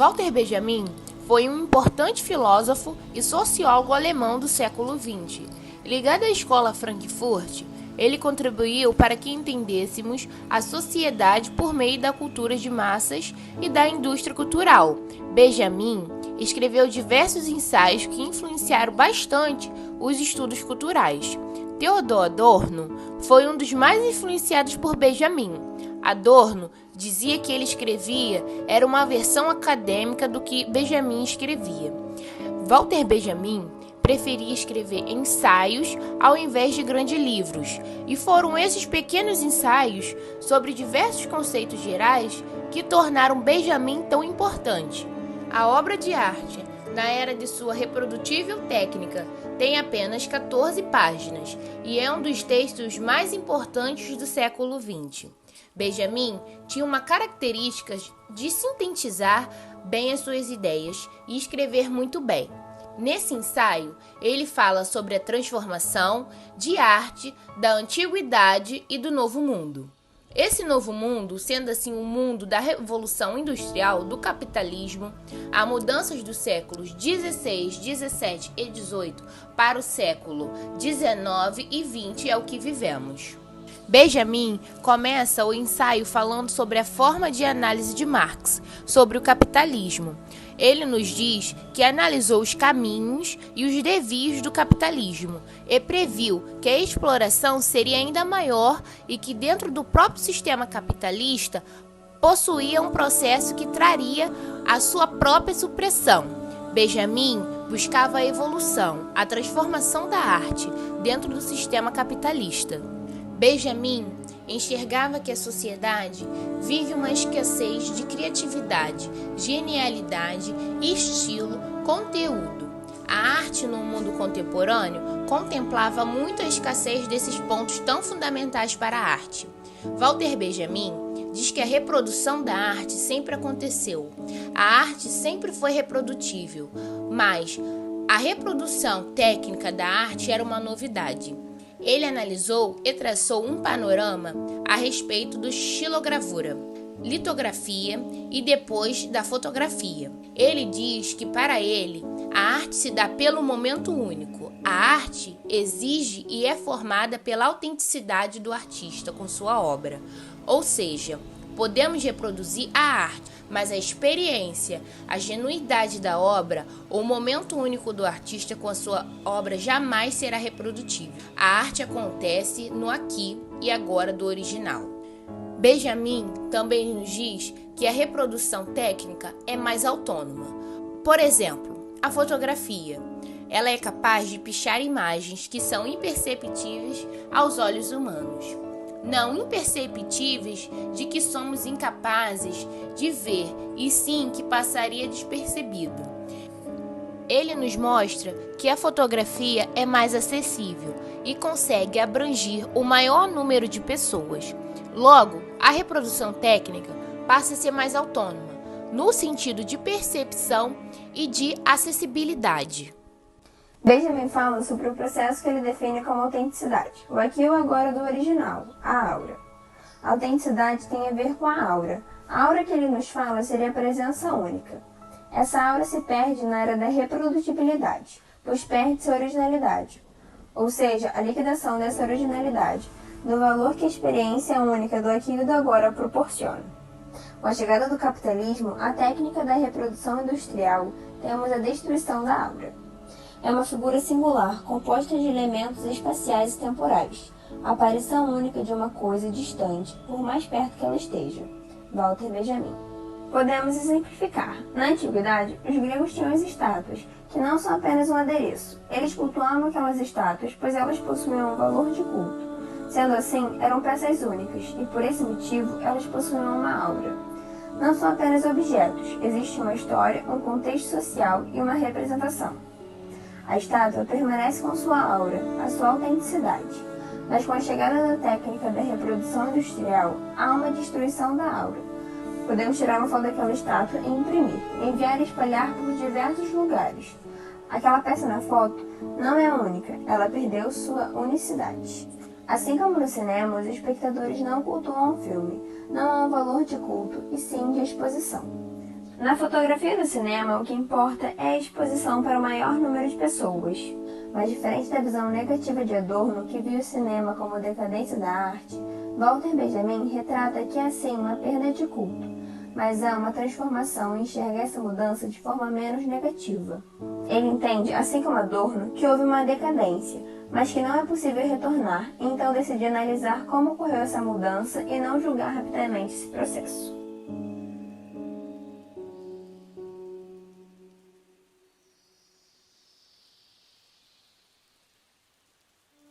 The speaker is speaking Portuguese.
Walter Benjamin foi um importante filósofo e sociólogo alemão do século XX. Ligado à escola Frankfurt, ele contribuiu para que entendêssemos a sociedade por meio da cultura de massas e da indústria cultural. Benjamin escreveu diversos ensaios que influenciaram bastante os estudos culturais. Theodor Adorno foi um dos mais influenciados por Benjamin. Adorno dizia que ele escrevia era uma versão acadêmica do que Benjamin escrevia. Walter Benjamin preferia escrever ensaios ao invés de grandes livros, e foram esses pequenos ensaios sobre diversos conceitos gerais que tornaram Benjamin tão importante. A obra de arte, na era de sua reprodutível técnica, tem apenas 14 páginas e é um dos textos mais importantes do século XX. Benjamin tinha uma característica de sintetizar bem as suas ideias e escrever muito bem. Nesse ensaio, ele fala sobre a transformação de arte da antiguidade e do novo mundo. Esse novo mundo, sendo assim o mundo da Revolução Industrial, do capitalismo, há mudanças dos séculos XVI, XVII e XVIII para o século XIX e XX é o que vivemos. Benjamin começa o ensaio falando sobre a forma de análise de Marx sobre o capitalismo. Ele nos diz que analisou os caminhos e os desvios do capitalismo e previu que a exploração seria ainda maior e que dentro do próprio sistema capitalista possuía um processo que traria a sua própria supressão. Benjamin buscava a evolução, a transformação da arte dentro do sistema capitalista. Benjamin enxergava que a sociedade vive uma escassez de criatividade, genialidade, estilo, conteúdo. A arte no mundo contemporâneo contemplava muito a escassez desses pontos tão fundamentais para a arte. Walter Benjamin diz que a reprodução da arte sempre aconteceu. A arte sempre foi reprodutível, mas a reprodução técnica da arte era uma novidade. Ele analisou e traçou um panorama a respeito do xilogravura, litografia e depois da fotografia. Ele diz que para ele a arte se dá pelo momento único. A arte exige e é formada pela autenticidade do artista com sua obra. Ou seja, podemos reproduzir a arte, mas a experiência, a genuidade da obra, ou o momento único do artista com a sua obra jamais será reprodutível. A arte acontece no aqui e agora do original. Benjamin também nos diz que a reprodução técnica é mais autônoma. Por exemplo, a fotografia. Ela é capaz de pichar imagens que são imperceptíveis aos olhos humanos. Não imperceptíveis de que somos incapazes de ver, e sim que passaria despercebido. Ele nos mostra que a fotografia é mais acessível e consegue abranger o maior número de pessoas. Logo, a reprodução técnica passa a ser mais autônoma, no sentido de percepção e de acessibilidade. Benjamin fala sobre o processo que ele define como autenticidade, o aqui e o agora do original, a aura. A autenticidade tem a ver com a aura. A aura que ele nos fala seria a presença única. Essa aura se perde na era da reprodutibilidade, pois perde sua originalidade, ou seja, a liquidação dessa originalidade, do valor que a experiência única do aqui e do agora proporciona. Com a chegada do capitalismo, a técnica da reprodução industrial, temos a destruição da aura. É uma figura singular, composta de elementos espaciais e temporais, a aparição única de uma coisa distante, por mais perto que ela esteja. Walter Benjamin. Podemos exemplificar. Na antiguidade, os gregos tinham as estátuas, que não são apenas um adereço. Eles cultuavam aquelas estátuas, pois elas possuíam um valor de culto. Sendo assim, eram peças únicas, e por esse motivo, elas possuíam uma aura. Não são apenas objetos, existe uma história, um contexto social e uma representação. A estátua permanece com sua aura, a sua autenticidade, mas com a chegada da técnica da reprodução industrial, há uma destruição da aura. Podemos tirar uma foto daquela estátua e imprimir, enviar e espalhar por diversos lugares. Aquela peça na foto não é única, ela perdeu sua unicidade. Assim como no cinema, os espectadores não cultuam o filme, não há um valor de culto, e sim de exposição. Na fotografia do cinema, o que importa é a exposição para o maior número de pessoas. Mas diferente da visão negativa de Adorno, que viu o cinema como decadência da arte, Walter Benjamin retrata que é sim uma perda de culto, mas há uma transformação e enxerga essa mudança de forma menos negativa. Ele entende, assim como Adorno, que houve uma decadência, mas que não é possível retornar, e então decide analisar como ocorreu essa mudança e não julgar rapidamente esse processo.